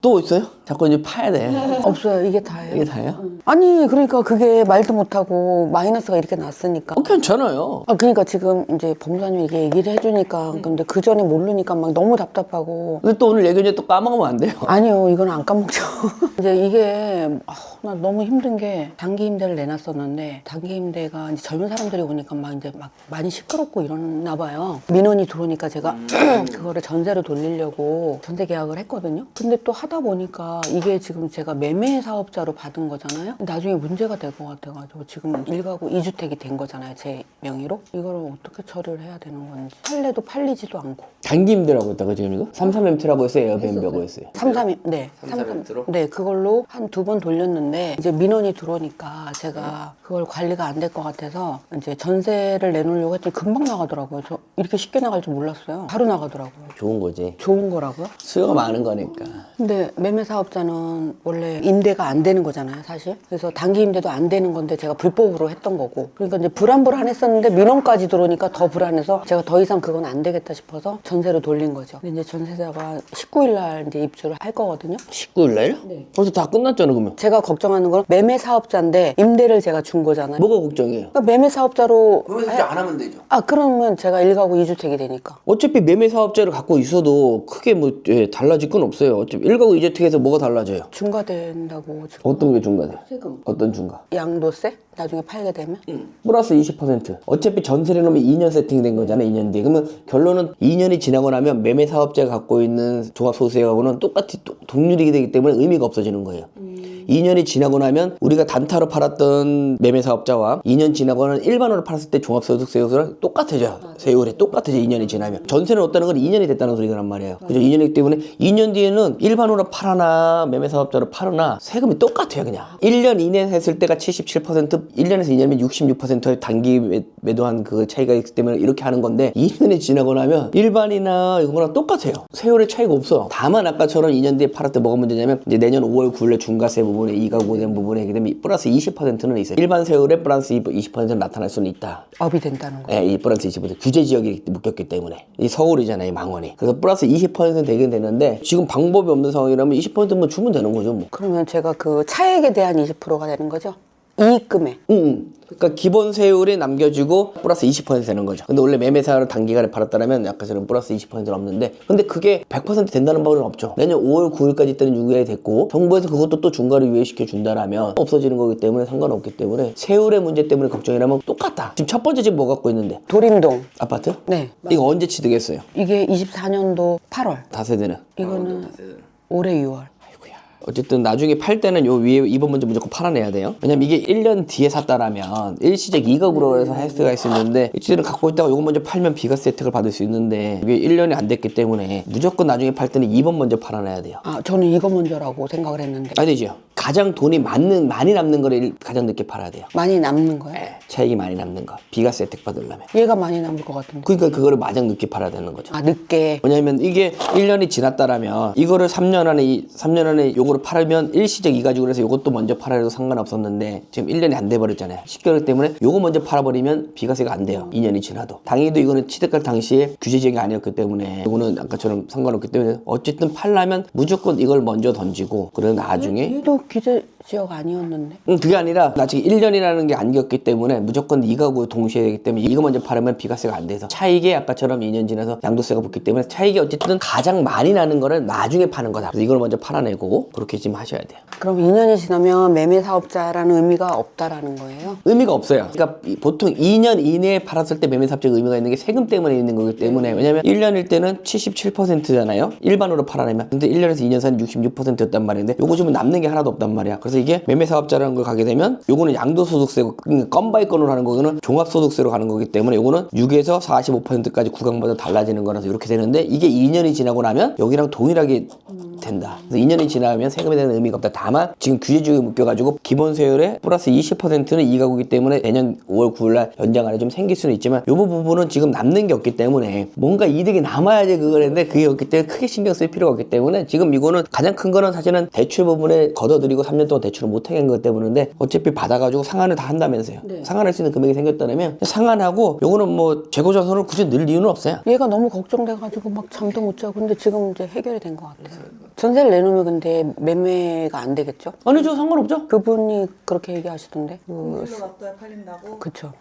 또 있어요? 자꾸 이제 파야 돼. 없어요. 이게 다예요. 이게 다예요? 아니 그러니까 그게 말도 못하고 마이너스가 이렇게 났으니까. 괜찮아요. 그러니까 지금 이제 법무사님이 이게 얘기를 해주니까 근데 그 전에 모르니까 막 너무 답답하고. 근데 또 오늘 얘기해 또 까먹으면 안 돼요. 아니요, 이건 안 까먹죠. 이제 이게 나 너무 힘든 게 단기 임대를 내놨었는데 단기 임대가 이제 젊은 사람들이 오니까 막 이제 막 많이 시끄럽고 이러나 봐요. 민원이 들어오니까 제가 그거를 전세로 돌리려고 전세 계약을 했거든요. 근데 또 하다 보니까 이게 지금 제가 매매 사업자로 받은 거잖아요. 나중에 문제가 될 것 같아가지고 지금 1가구 2주택이 된 거잖아요, 제 명의로. 이거를 어떻게 처리를 해야 되는 건지. 팔래도 팔리지도 않고. 단기 임대라고 했다가 지금 이거? 33MT라고 했어요? 에어비앤비라고 했어요? 33, 네. 33MT로? 네, 그걸로 한 2번 돌렸는데 이제 민원이 들어오니까 제가 그걸 관리가 안 될 것 같아서 이제 전세를 내놓으려고 했더니 금방 나가더라고요. 저 이렇게 쉽게 나갈 줄 몰랐어요. 바로 나가더라고요. 좋은 거지. 좋은 거라고요? 수요가 많은 거니까. 근데 매매 사업자는 원래 임대가 안 되는 거잖아요, 사실. 그래서 단기 임대도 안 되는 건데 제가 불법으로 했던 거고. 그러니까 이제 불안불안했었는데 민원까지 들어오니까 더 불안해서 제가 더 이상 그건 안 되겠다 싶어서 전세로 돌린 거죠. 근데 이제 전세자가 19일 날 이제 입주를 할 거거든요. 19일 날? 네. 벌써 다 끝났잖아 그러면. 제가 걱정하는 건 매매 사업자인데 임대를 제가 준 거잖아요. 뭐가 걱정이에요? 그러니까 매매 사업자로 안 하면 되죠. 그러면 제가 1가구 2주택이 되니까. 어차피 매매 사업자를 갖고 있어도 크게 뭐 달라질 건 없어요. 어차피 1가구 2주택에서 뭐가 달라져요? 중과된다고 지금. 어떤 게 중과돼? 세금. 어떤 중과? 양도세? 나중에 팔게 되면? 플러스 20%. 어차피 전세를 놓으면 2년 세팅된 거잖아, 2년 뒤에. 그러면 결론은 2년이 지나고 나면 매매 사업자가 갖고 있는 종합소득세하고는 똑같이 동률이게 되기 때문에 의미가 없어지는 거예요. 2년이 지나고 나면 우리가 단타로 팔았던 매매 사업자와 2년 지나고는 일반으로 팔았을 때 종합소득세율이랑 똑같아져요. 세율이 똑같아져, 2년이 지나면. 전세는 없다는 건 2년이 됐다는 소리란 말이에요. 그죠? 2년이기 때문에 2년 뒤에는 일반으로 팔거나 매매 사업자로 팔거나 세금이 똑같아요, 그냥. 1년 이내 했을 때가 77%, 1년에서 2년이면 66%의 단기 매도한 그 차이가 있기 때문에 이렇게 하는 건데 2년이 지나고 나면 일반이나 이거랑 똑같아요. 세율의 차이가 없어. 다만 아까처럼 2년 뒤에 팔을 때 뭐가 문제냐면 이제 내년 5월 9일에 중과세 부분에 2가구 된 부분에 하게 되면 플러스 20%는 있어요. 일반 세율에 플러스 20%는 나타날 수는 있다. 업이 된다는 거. 네, 이 플러스 20% 규제 지역이 묶였기 때문에 이 서울이잖아요, 망원이. 그래서 플러스 20% 되긴 되는데 지금 방법이 없는 상황이라면 20%만 주면 되는 거죠, 뭐. 그러면 제가 그 차액에 대한 20%가 되는 거죠? 이익금에. 그러니까 기본 세율이 남겨지고 플러스 20% 되는 거죠. 근데 원래 매매사를 단기간에 팔았다면 아까처럼 플러스 20%는 없는데 근데 그게 100% 된다는 법은 없죠. 내년 5월 9일까지 있다는 유예가 됐고 정부에서 그것도 또 중과를 유예시켜 준다라면 없어지는 거기 때문에 상관없기 때문에 세율의 문제 때문에 걱정이라면 똑같다. 지금 첫 번째 집 뭐 갖고 있는데? 도림동. 아파트? 네. 이거 언제 취득했어요? 이게 24년도 8월. 다세대는? 이거는 올해 6월. 어쨌든 나중에 팔 때는 요 위에 2번 먼저 무조건 팔아내야 돼요. 왜냐면 이게 1년 뒤에 샀다라면 일시적 2가구로 해서 할 수가 있었는데 일시적으로 갖고 있다가 요거 먼저 팔면 비과세 혜택을 받을 수 있는데 이게 1년이 안 됐기 때문에 무조건 나중에 팔 때는 2번 먼저 팔아내야 돼요. 저는 이거 먼저라고 생각을 했는데. 아니죠. 가장 돈이 많이 남는 거를 가장 늦게 팔아야 돼요. 많이 남는 거예요? 차익이 많이 남는 거. 비과세 혜택 받으려면. 얘가 많이 남을 것 같은데. 그러니까 그거를 마냥 늦게 팔아야 되는 거죠. 늦게. 왜냐면 이게 1년이 지났다라면 이거를 3년 안에 요거를 팔면 일시적 2가지고 해서 요것도 먼저 팔아도 상관없었는데 지금 1년이 안 돼버렸잖아요. 10개월 때문에 요거 먼저 팔아버리면 비과세가 안 돼요. 2년이 지나도. 당연히도 이거는 취득할 당시에 규제 지역이 아니었기 때문에 요거는 아까처럼 상관없기 때문에 어쨌든 팔려면 무조건 이걸 먼저 던지고 그리고 나중에 얘도 규제 지역 아니었는데. 그게 아니라 나 지금 1년이라는 게 안겼기 때문에 무조건 2가구 동시에 되기 때문에 이거 먼저 팔으면 비과세가 안 돼서 차익에 아까처럼 2년 지나서 양도세가 붙기 때문에 차익이 어쨌든 가장 많이 나는 거를 나중에 파는 거다. 그래서 이걸 먼저 팔아내고 그렇게 지금 하셔야 돼요. 그럼 2년이 지나면 매매 사업자라는 의미가 없다라는 거예요? 의미가 없어요. 그러니까 보통 2년 이내에 팔았을 때 매매 사업자가 의미가 있는 게 세금 때문에 있는 거기 때문에 왜냐면 1년일 때는 77%잖아요. 일반으로 팔아내면. 근데 1년에서 2년 사이는 66%였단 말인데 요거 주면 남는 게 하나도 없단 말이야. 그래서 이게 매매 사업자라는 걸 가게 되면 요거는 양도소득세고 건 바이 건으로 하는 거는 종합소득세로 가는 거기 때문에 요거는 6에서 45%까지 구간마다 달라지는 거라서 이렇게 되는데 이게 2년이 지나고 나면 여기랑 동일하게 된다. 그래서 2년이 지나면 세금에 대한 의미가 없다. 다만 지금 규제지역에 묶여가지고 기본 세율에 플러스 20%는 2가구이기 때문에 내년 5월 9일날 연장 안에 좀 생길 수는 있지만 요 부분은 지금 남는 게 없기 때문에 뭔가 이득이 남아야지 그걸 했는데 그게 없기 때문에 크게 신경 쓸 필요가 없기 때문에 지금 이거는 가장 큰 거는 사실은 대출 부분에 걷어들이고 3년 동안 대출을 못하게 한 것 때문인데 어차피 받아가지고 상환을 다 한다면서요. 네. 상환할 수 있는 금액이 생겼다면 상환하고 요거는 뭐 재고자산을 굳이 늘 이유는 없어요. 얘가 너무 걱정돼가지고 막 잠도 못 자고 근데 지금 이제 해결이 된 것 같아요. 전세를 내놓으면 근데 매매가 안 되겠죠? 아니죠, 상관없죠. 그분이 그렇게 얘기하시던데. 일로 놔둬야 팔린다고? 그쵸.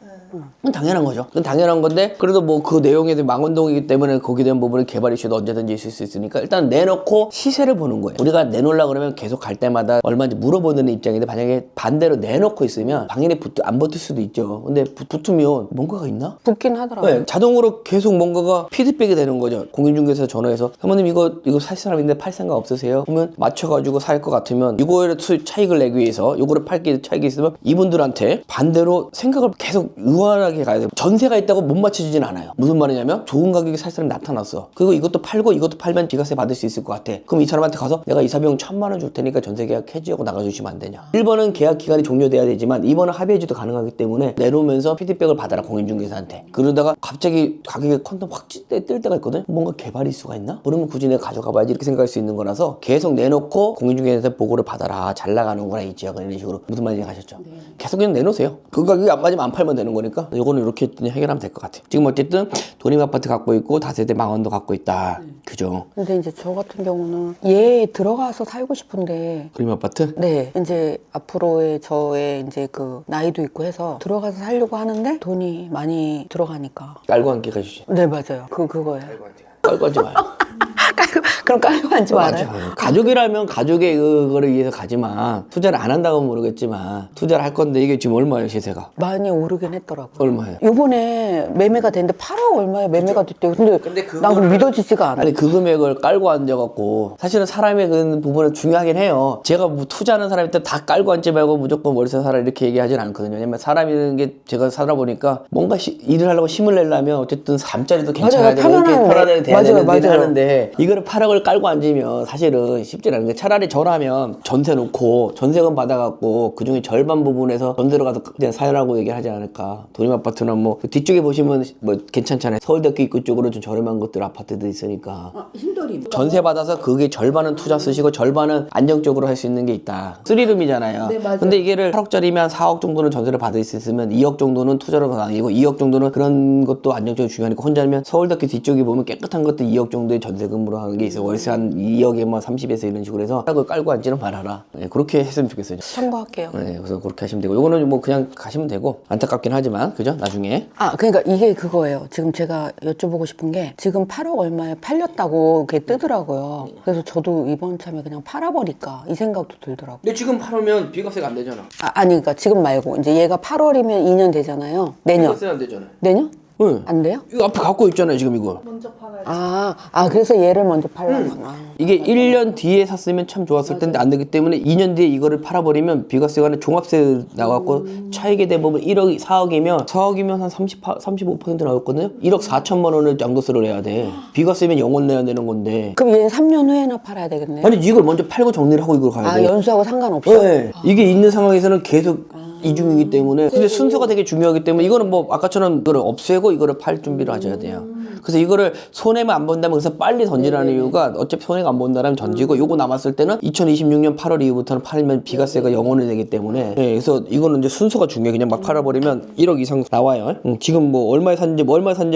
그건 당연한 거죠. 그건 당연한 건데 그래도 뭐 그 내용에 대해 망원동이기 때문에 거기에 대한 부분은 개발 이슈도 언제든지 있을 수 있으니까 일단 내놓고 시세를 보는 거예요. 우리가 내놓으려고 그러면 계속 갈 때마다 얼마인지 물어보는 입장인데 만약에 반대로 내놓고 있으면 당연히 안 붙을 수도 있죠. 근데 붙으면 뭔가가 있나? 붙긴 하더라고요. 네, 자동으로 계속 뭔가가 피드백이 되는 거죠. 공인중개사에서 전화해서 사모님 이거 살 사람인데 팔 생각 없으세요? 그러면 맞춰가지고 살 것 같으면 이거에 차익을 내기 위해서 이거를 팔기 차익이 있으면 이분들한테 반대로 생각을 계속 의원하게 가야 돼요. 전세가 있다고 못 맞춰주진 않아요. 무슨 말이냐면 좋은 가격에 살 사람이 나타났어. 그리고 이것도 팔고 이것도 팔면 비과세 받을 수 있을 것 같아. 그럼 이 사람한테 가서 내가 이사비용 1,000만 원 줄 테니까 전세 계약 해지하고 나가주시면 안 되냐. 1번은 계약 기간이 종료돼야 되지만 2번은 합의 해지도 가능하기 때문에 내놓으면서 피드백을 받아라 공인중개사한테. 그러다가 갑자기 가격이 퀀텀 확 뜰 때가 있거든. 뭔가 개발 이슈가 있나? 그러면 굳이 내가 가져가 봐야지 이렇게 생각할 수 있는 거라서 계속 내놓고 공인중개사한테 보고를 받아라. 잘 나가는구나 이 지역은 이런 식으로. 무슨 말인지 가셨죠? 네. 계속 그냥 내놓으세요. 그 가격이 안 맞으면 안 팔면 되는 거니까 요거는 이렇게 그냥 해결하면 될 것 같아요. 지금 어쨌든 도림 아파트 갖고 있고 다세대 망원도 갖고 있다. 그죠? 근데 이제 저 같은 경우는 얘 들어가서 살고 싶은데 도림 아파트? 네, 이제 앞으로의 저의 이제 그 나이도 있고 해서 들어가서 살려고 하는데 돈이 많이 들어가니까. 깔고 앉게 가주시. 네, 맞아요. 그거예요. 깔고 앉지 마요. 그럼 깔고 앉지 말아요. 가족이라면 가족의 그거를 위해서 가지만 투자를 안 한다고 모르겠지만 투자를 할 건데 이게 지금 얼마예요 시세가? 많이 오르긴 했더라고요. 얼마예요? 요번에 매매가 됐는데 8억 얼마에 매매가 됐대요. 근데 그거를- 난 그거 믿어지지가 않아. 아니 그 금액을 깔고 앉아갖고 사실은 사람의 그 부분은 중요하긴 해요. 제가 뭐 투자하는 사람일 때 다 깔고 앉지 말고 무조건 월세 사라 이렇게 얘기하진 않거든요. 왜냐면 사람이라는 게 제가 살아보니까 뭔가 일을 하려고 힘을 내려면 어쨌든 잠자리도 괜찮아야 되고 이렇게 편안하게 돼야 되는데 하는데 이거를 8억을 깔고 앉으면 사실은 쉽지 않은 게 차라리 저라면 전세 놓고 전세금 받아갖고 그중에 절반 부분에서 전세로 가서 그냥 살라고 얘기하지 않을까. 도림 아파트나 뭐 뒤쪽에 보시면 뭐 괜찮잖아요. 서울대교 입구 쪽으로 좀 저렴한 것들 아파트도 있으니까 힘들이. 전세 받아서 그게 절반은 투자 쓰시고 절반은 안정적으로 할 수 있는 게 있다. 3룸이잖아요. 네, 맞아요. 근데 이게를 8억짜리면 4억 정도는 전세를 받을 수 있으면 2억 정도는 투자로 다니고 2억 정도는 그런 것도 안정적으로 중요하니까 혼자면 서울대교 뒤쪽에 보면 깨끗한 것도 2억 정도의 전세금으로 하는 게 있어요. 월세 한 2억에 뭐 30에서 이런 식으로 해서 그걸 깔고 앉지는 말아라. 네, 그렇게 했으면 좋겠어요. 참고할게요. 네, 그래서 그렇게 하시면 되고 요거는 뭐 그냥 가시면 되고 안타깝긴 하지만 그죠? 나중에 그러니까 이게 그거예요. 지금 제가 여쭤보고 싶은 게 지금 8억 얼마에 팔렸다고 그게 뜨더라고요. 그래서 저도 이번 참에 그냥 팔아버릴까 이 생각도 들더라고요. 근데 지금 팔으면 비과세가 안 되잖아. 아니 그러니까 지금 말고 이제 얘가 8월이면 2년 되잖아요. 내년. 안 되잖아요. 내년? 응. 안 돼요? 이거 앞에 갖고 있잖아요 지금 이거. 먼저 팔아야지. 그래서 얘를 먼저 팔라구나. 이게 1년 뒤에 샀으면 참 좋았을 텐데 안 되기 때문에 2년 뒤에 이거를 팔아버리면 비과세가 종합세 나와갖고 차익에 대한 부분 1억, 4억이면 한 35% 나왔거든요. 1억 4천만 원을 양도세를 내야 돼. 비과세면 0원 내야 되는 건데. 그럼 얘는 3년 후에나 팔아야 되겠네요. 아니 이걸 먼저 팔고 정리를 하고 이걸 가야 돼. 연수하고 상관없어? 네. 이게 있는 상황에서는 계속 이중이기 때문에 근데 순서가 되게 중요하기 때문에 이거는 뭐 아까처럼 이거를 없애고 이거를 팔 준비를 하셔야 돼요. 그래서 이거를 손해만 안 본다면 그래서 빨리 던지라는 이유가 어차피 손해가 안 본다면 던지고 요거 남았을 때는 2026년 8월 이후부터는 팔면 비과세가 0원이 되기 때문에 그래서 이거는 이제 순서가 중요해. 그냥 막 팔아버리면 1억 이상 나와요. 지금 뭐 얼마에 샀는지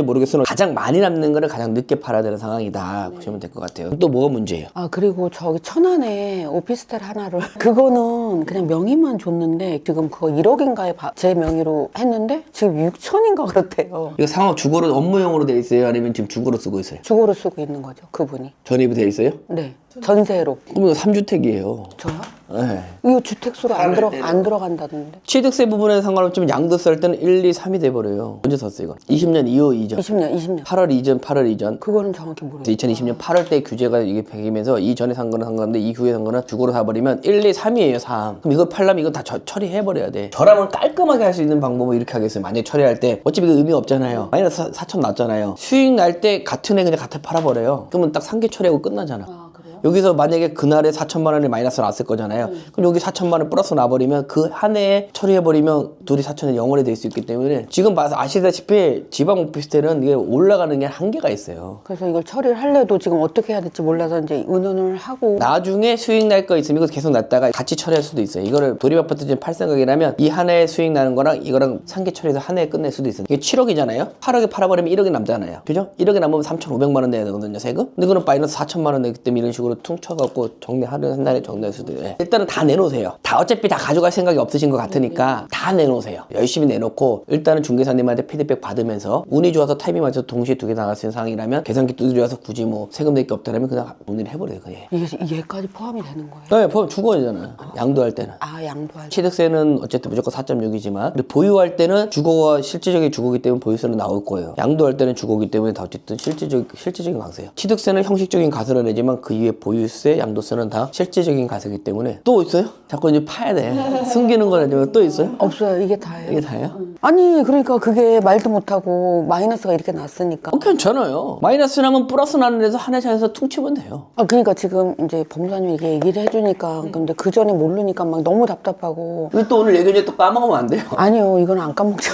모르겠으나 가장 많이 남는 거를 가장 늦게 팔아야 되는 상황이다 보시면 될 것 같아요. 또 뭐가 문제예요? 그리고 저기 천안에 오피스텔 하나를 그거는 그냥 명의만 줬는데 지금 그거 1억인가에 제 명의로 했는데 지금 6천인가 그렇대요. 이거 상업 주거로 업무용으로 돼 있어요? 아니면 지금 주거로 쓰고 있어요? 주거로 쓰고 있는 거죠, 그분이. 전입이 돼 있어요? 네, 전세로. 그러면 3주택이에요. 저요? 네. 이거 주택수로 안 들어간다던데. 취득세 부분에 상관없지만 양도세 할 때는 1, 2, 3이 돼버려요. 언제 샀어요 이거? 20년 이후 이전. 20년. 8월 이전. 그거는 정확히 모르겠어요. 2020년 8월 때 규제가 이게 백이면서 이전에 산 거는 상관없는데 이후에 산 거는 주거로 사버리면 1, 2, 3이에요 3. 그럼 이거 팔려면 이거 다 처리해버려야 돼. 저라면 깔끔하게 할 수 있는 방법은 이렇게 하겠어요. 만약에 처리할 때 어차피 그 의미 없잖아요. 마이너스 4천 났잖아요. 수익 날 때 같은 애 그냥 같아 팔아버려요. 그러면 딱 상계 처리하고 끝나잖아. 그래요? 여기서 만약에 그날에 4천만 원이 마이너스 났을 거잖아요. 그럼 여기 4천만 원 플러스 나버리면 그 한 해에 처리해버리면 둘이 4천이 영원히 될 수 있기 때문에 지금 봐서 아시다시피 지방 오피스텔은 이게 올라가는 게 한계가 있어요. 그래서 이걸 처리를 하려도 지금 어떻게 해야 될지 몰라서 이제 의논을 하고. 나중에 수익 날 거 있으면 이거 계속 났다가 같이 처리할 수도 있어요. 이거를 도립 아파트 지금 팔 생각이라면 이 한 해에 수익 나는 거랑 이거랑 상계 처리해서 한 해에 끝낼 수도 있어요. 이게 7억이잖아요. 8억에 팔아버리면 1억이 남잖아요. 그죠? 1억이 남으면 3,500만 원 내야 되거든요, 세금. 근데 그건 마이너스 4천만 원 내기 때문에 이런 식으로 퉁쳐갖고 정리하는 한 달에 정리할 수도 있어요. 일단은 다 내놓으세요. 다 어차피 다 가져갈 생각이 없으신 것 같으니까 다 내놓으세요. 열심히 내놓고 일단은 중개사님한테 피드백 받으면서 운이 좋아서 타이밍 맞춰서 동시에 두 개 나갈 수 있는 상황이라면 계산기 두드려서 굳이 뭐 세금 낼 게 없다면 그냥 정리를 해버려요. 그냥. 이게 얘까지 포함이 되는 거예요? 네, 보면 주거잖아요. 양도할 때는. 아, 양도할 때. 취득세는 어쨌든 무조건 4.6이지만 보유할 때는 주거가 실질적인 주거기 때문에 보유세는 나올 거예요. 양도할 때는 주거기 때문에 다 어쨌든 실질적인 과세예요. 취득세는 형식적인 과세를 내지만 그 이외에 보유세, 양도세는 다 실질적인 과세이기 때문에 또 있어요? 자꾸 이제 파야 돼. 숨기는 거라면 또 있어요? 없어요. 이게 다예요. 이게 다예요? 아니 그러니까 그게 말도 못하고 마이너스가 이렇게 났으니까. 괜찮아요. 마이너스 나면 플러스 나는 데서 한 해 차에서 퉁치면 돼요. 아 그러니까 지금 이제 법무사님이 이게 얘기를 해주니까 근데 그 전에 모르니까 막 너무 답답하고. 이거 또 오늘 얘기 또 까먹으면 안 돼요. 아니요, 이건 안 까먹죠.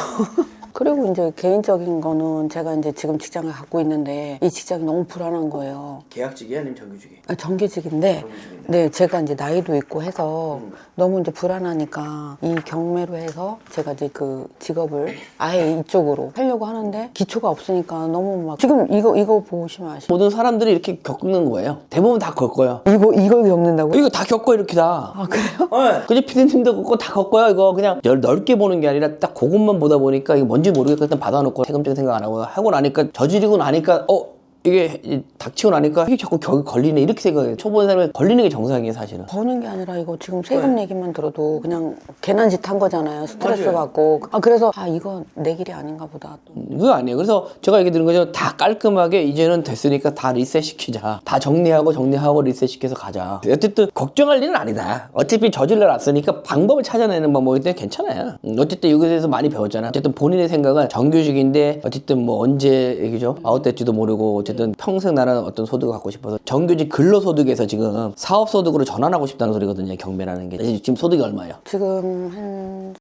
그리고 이제 개인적인 거는 제가 이제 지금 직장을 갖고 있는데 이 직장이 너무 불안한 거예요. 계약직이 아니면 정규직이? 아, 정규직인데, 네, 제가 이제 나이도 있고 해서 너무 이제 불안하니까 이 경매로 해서 제가 이제 그 직업을 아예 이쪽으로 하려고 하는데 기초가 없으니까 너무 막 지금 이거 보시면 아시죠? 모든 사람들이 이렇게 겪는 거예요. 대부분 다 겪어요. 이걸 겪는다고요? 이거 다 겪어 이렇게 다. 아, 그래요? 네. 그냥 피디님도 겪고 다 겪어요. 이거 그냥 넓게 보는 게 아니라 딱 그것만 보다 보니까 이게 뭔지 모르겠고 일단 받아놓고 세금적인 생각 안 하고 나니까 저지르고 나니까 이게 닥치고 나니까 이게 자꾸 걸리네 이렇게 생각해요. 초보는 사람은 걸리는 게 정상이에요 사실은. 버는 게 아니라 이거 지금 세금 얘기만 들어도 그냥 괜한 짓 한 거잖아요. 스트레스 받고. 아 그래서 이거 내 길이 아닌가 보다. 그거 아니에요. 그래서 제가 얘기 드린 거죠. 다 깔끔하게 이제는 됐으니까 다 리셋 시키자. 다 정리하고 리셋 시켜서 가자. 어쨌든 걱정할 일은 아니다. 어차피 저질러 놨으니까 방법을 찾아내는 방법이기 때문에 괜찮아요. 어쨌든 여기에 대해서 많이 배웠잖아. 어쨌든 본인의 생각은 정규직인데 어쨌든 뭐 언제 얘기죠? 아웃될지도 모르고 어쨌든 평생 나는 어떤 소득을 갖고 싶어서 정규직 근로소득에서 지금 사업소득으로 전환하고 싶다는 소리거든요. 경매라는 게. 지금 소득이 얼마예요? 지금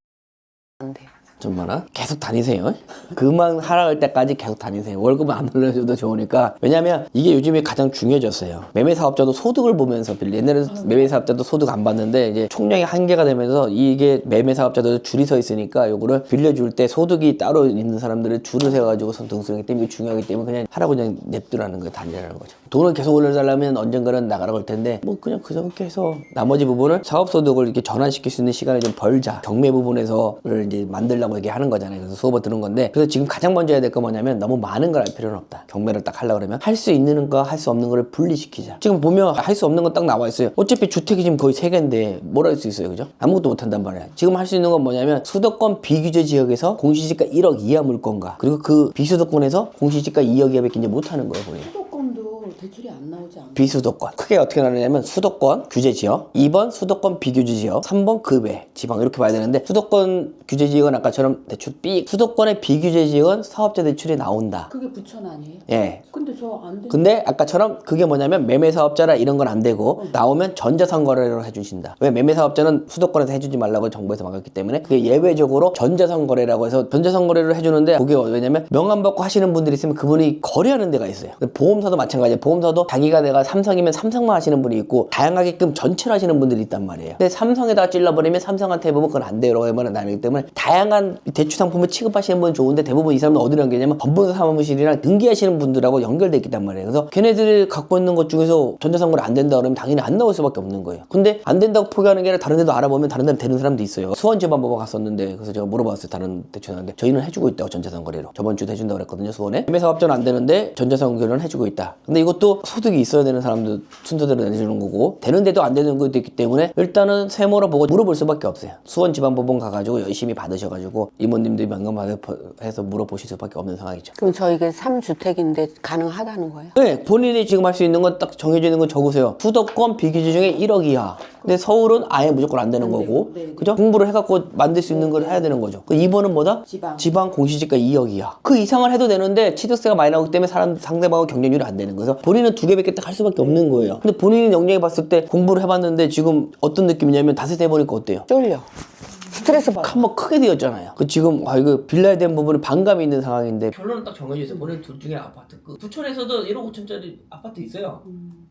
안 돼요. 좀 많아? 계속 다니세요. 그만 하락할 때까지 계속 다니세요. 월급은 안 올려줘도 좋으니까. 왜냐면 이게 요즘에 가장 중요해졌어요. 매매사업자도 소득을 보면서 옛날에는 매매사업자도 소득 안 받는데 이제 총량이 한계가 되면서 이게 매매사업자도 줄이 서 있으니까 요거를 빌려줄 때 소득이 따로 있는 사람들을 줄을 세워가지고 등수하기 때문에 이게 중요하기 때문에 그냥 하라고 그냥 냅두라는 거예요. 다니라는 거죠. 돈을 계속 올려달라면 언젠가는 나가라고 할 텐데 뭐 그냥 그렇게 해서 나머지 부분을 사업소득을 이렇게 전환시킬 수 있는 시간을 좀 벌자. 경매 부분에서를 이제 만들려고 얘기하는 거잖아요. 그래서 수업을 들은 건데 그래서 지금 가장 먼저 해야 될 거 뭐냐면 너무 많은 걸 할 필요는 없다. 경매를 딱 하려고 그러면 할 수 있는 거 할 수 없는 거를 분리시키자. 지금 보면 할 수 없는 건 딱 나와 있어요. 어차피 주택이 지금 거의 3개인데 뭘 할 수 있어요. 그죠? 아무것도 못 한단 말이야. 지금 할 수 있는 건 뭐냐면 수도권 비규제 지역에서 공시지가 1억 이하 물건가 그리고 그 비수도권에서 공시지가 2억 이하밖에 이제 못 하는 거예요. 보니. 수도권도 대출이 안 나오지 않아요? 비수도권. 크게 어떻게 나누냐면 수도권 규제 지역, 2번 수도권 비규제 지역, 3번 급외 지방 이렇게 봐야 되는데 수도권 규제 지역은 아까처럼 대출 B, 수도권의 비규제 지역은 사업자 대출이 나온다. 그게 부천 아니에요? 예. 근데 저 안 돼. 근데 아까처럼 그게 뭐냐면 매매사업자라 이런 건 안 되고 나오면 전자상거래로 해주신다. 왜 매매사업자는 수도권에서 해주지 말라고 정부에서 막았기 때문에 그게 예외적으로 전자상거래라고 해서 전자상거래를 해주는데 그게 왜냐면 명함받고 하시는 분들이 있으면 그분이 거래하는 데가 있어요. 보험사도 마찬가지예요. 보험사도 자기가 내가 삼성이면 삼성만 하시는 분이 있고 다양하게끔 전체를 하시는 분들이 있단 말이에요. 근데 삼성에다가 찔러버리면 삼성한테 해보면 그건 안 돼요. 라고 하면 나누기 때문에 다양한 대출 상품을 취급하시는 분은 좋은데 대부분 이 사람은 어디로 연결되냐면 법무사 사무실이랑 등기하시는 분들하고 연결돼 있단 말이에요. 그래서 걔네들이 갖고 있는 것 중에서 전자상거래 안 된다 그러면 당연히 안 나올 수밖에 없는 거예요. 근데 안 된다고 포기하는 게 아니라 다른 데도 알아보면 다른 데는 되는 사람도 있어요. 수원지방법원 갔었는데 그래서 제가 물어봤어요. 다른 대출하는데 저희는 해주고 있다고 전자상거래로 저번 주도 해준다고 그랬거든요. 수원에 매매사업자는 안 되는데 전자상거래는 해주고 있다. 근데 이것도 소득이 있어야 되는 사람들 순서대로 내주는 거고 되는데도 안 되는 것도 있기 때문에 일단은 세모로 보고 물어볼 수밖에 없어요. 수원지방법원 가가지고 열심히 받으셔가지고 이모님들이 명감해서 물어보실 수밖에 없는 상황이죠. 그럼 저 이게 3주택인데 가능하다는 거예요? 네, 본인이 지금 할 수 있는 건 딱 정해져 있는 건 적으세요. 수도권 비규제 중에 1억 이하. 근데 서울은 아예 무조건 안 되는 안 거고, 돼요. 네, 네. 그죠? 공부를 해갖고 만들 수 있는 걸 해야 되는 거죠. 그 2번은 뭐다? 지방. 공시지가 2억이야. 그 이상을 해도 되는데 취득세가 많이 나오기 때문에 상대방하고 경쟁률이 안 되는 거예요. 본인은 2개밖에 딱 할 수밖에 없는 거예요. 근데 본인이 영역에 봤을 때 공부를 해봤는데 지금 어떤 느낌이냐면 다시 해보니까 어때요? 쫄려. 스트레스 받아. 한번 크게 되었잖아요. 그 지금 이거 빌라에 대한 부분은 반감이 있는 상황인데 결론은 딱 정해져 있어요. 본인 둘 중에 아파트. 부천에서도 1억 5천짜리 아파트 있어요.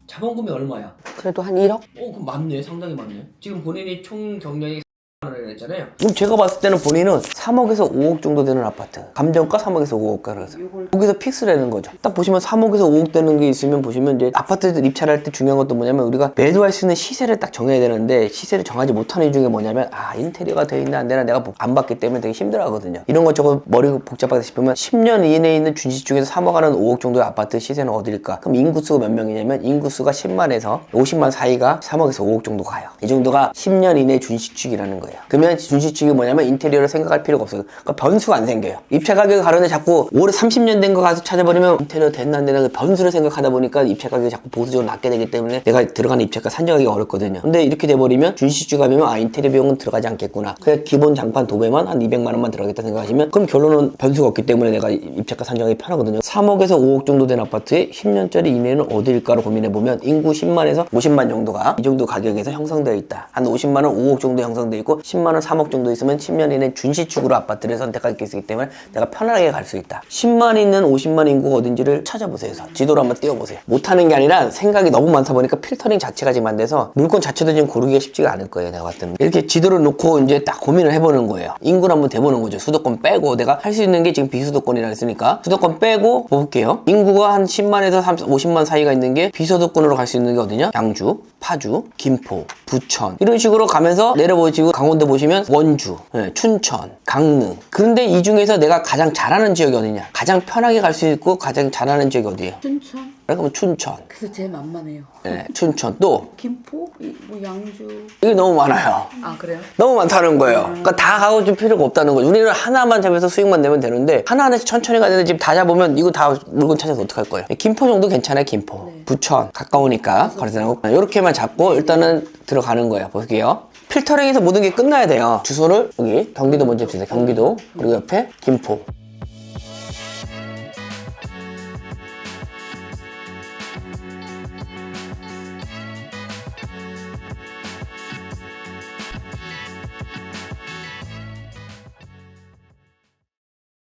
자본금이 얼마야? 그래도 한 1억? 그럼 맞네. 상당히 맞네. 지금 본인이 총 경력이 원을 했잖아요. 그럼 제가 봤을 때는 본인은 3억에서 5억 정도 되는 아파트. 감정가 3억에서 5억가 그래서 여기서 픽스라는 거죠. 딱 보시면 3억에서 5억 되는 게 있으면 보시면 이제 아파트들 입찰할 때 중요한 것도 뭐냐면 우리가 매도할 수 있는 시세를 딱 정해야 되는데 시세를 정하지 못하는 이유 중에 뭐냐면 인테리어가 돼 있나 안 되나 내가 안 봤기 때문에 되게 힘들어하거든요. 이런 것 저거 머리가 복잡하다 싶으면 10년 이내에 있는 준시 중에서 3억 하는 5억 정도의 아파트 시세는 어딜까? 그럼 인구수가 몇 명이냐면 인구수가 10만에서 50만 사이가 3억에서 5억 정도 가요. 이 정도가 10년 이내 준시축이라는 거예요. 그러면 준시축이 뭐냐면 인테리어를 생각할 필요가 없어요. 그러니까 변수가 안 생겨요. 입찰 가격이 가려는데 자꾸 올해 30년 된 거 가서 찾아버리면 인테리어 됐나 안 되나 그 변수를 생각하다 보니까 입찰 가격이 자꾸 보수적으로 낮게 되기 때문에 내가 들어가는 입찰가 산정하기가 어렵거든요. 근데 이렇게 돼버리면 준시축 가면 인테리어 비용은 들어가지 않겠구나. 그냥 기본 장판 도배만 한 200만 원만 들어가겠다 생각하시면 그럼 결론은 변수가 없기 때문에 내가 입찰가 산정하기 편하거든요. 3억에서 5억 정도 된 아파트에 10년짜리 이내는 어디일까로 고민해보면 인구 10만에서 50만 정도가 이 정도 가격에서 형성되어 있다. 한 50만 원 5억 정도 형성되어 있고 10만 원 3억 정도 있으면 10년 이내 준시축으로 아파트를 선택할 수 있기 때문에 내가 편하게 갈 수 있다. 10만 있는 50만 인구가 어딘지를 찾아보세요. 지도로 한번 띄워보세요. 못하는 게 아니라 생각이 너무 많다 보니까 필터링 자체가 지금 안 돼서 물건 자체도 지금 고르기가 쉽지가 않을 거예요. 내가 봤을 때는. 이렇게 지도를 놓고 이제 딱 고민을 해보는 거예요. 인구를 한번 대보는 거죠. 수도권 빼고 내가 할 수 있는 게 지금 비수도권이라 했으니까 수도권 빼고 볼게요. 인구가 한 10만에서 50만 사이가 있는 게 비수도권으로 갈 수 있는 게 어디냐? 양주, 파주, 김포, 부천 이런 식으로 가면서 내려보시고 강원도 보시면 원주, 춘천, 강릉. 그런데 이 중에서 내가 가장 잘하는 지역이 어디냐? 가장 편하게 갈 수 있고 가장 잘하는 지역이 어디예요? 춘천. 그러면 춘천. 그래서 제일 만만해요. 네, 춘천 또 김포? 뭐 양주. 이게 너무 많아요. 아 그래요? 너무 많다는 거예요. 그러니까 다 가고 줄 필요가 없다는 거죠. 우리는 하나만 잡아서 수익만 내면 되는데 하나하나씩 천천히 가야 되는데 지금 다 잡으면 이거 다 물건 찾아서 어떡할 거예요. 김포 정도 괜찮아요. 김포. 부천 가까우니까 거래되고 이렇게만 잡고 일단은 들어가는 거예요. 볼게요. 필터링에서 모든 게 끝나야 돼요. 주소를 여기 경기도 먼저 주세요. 경기도 그리고 옆에 김포.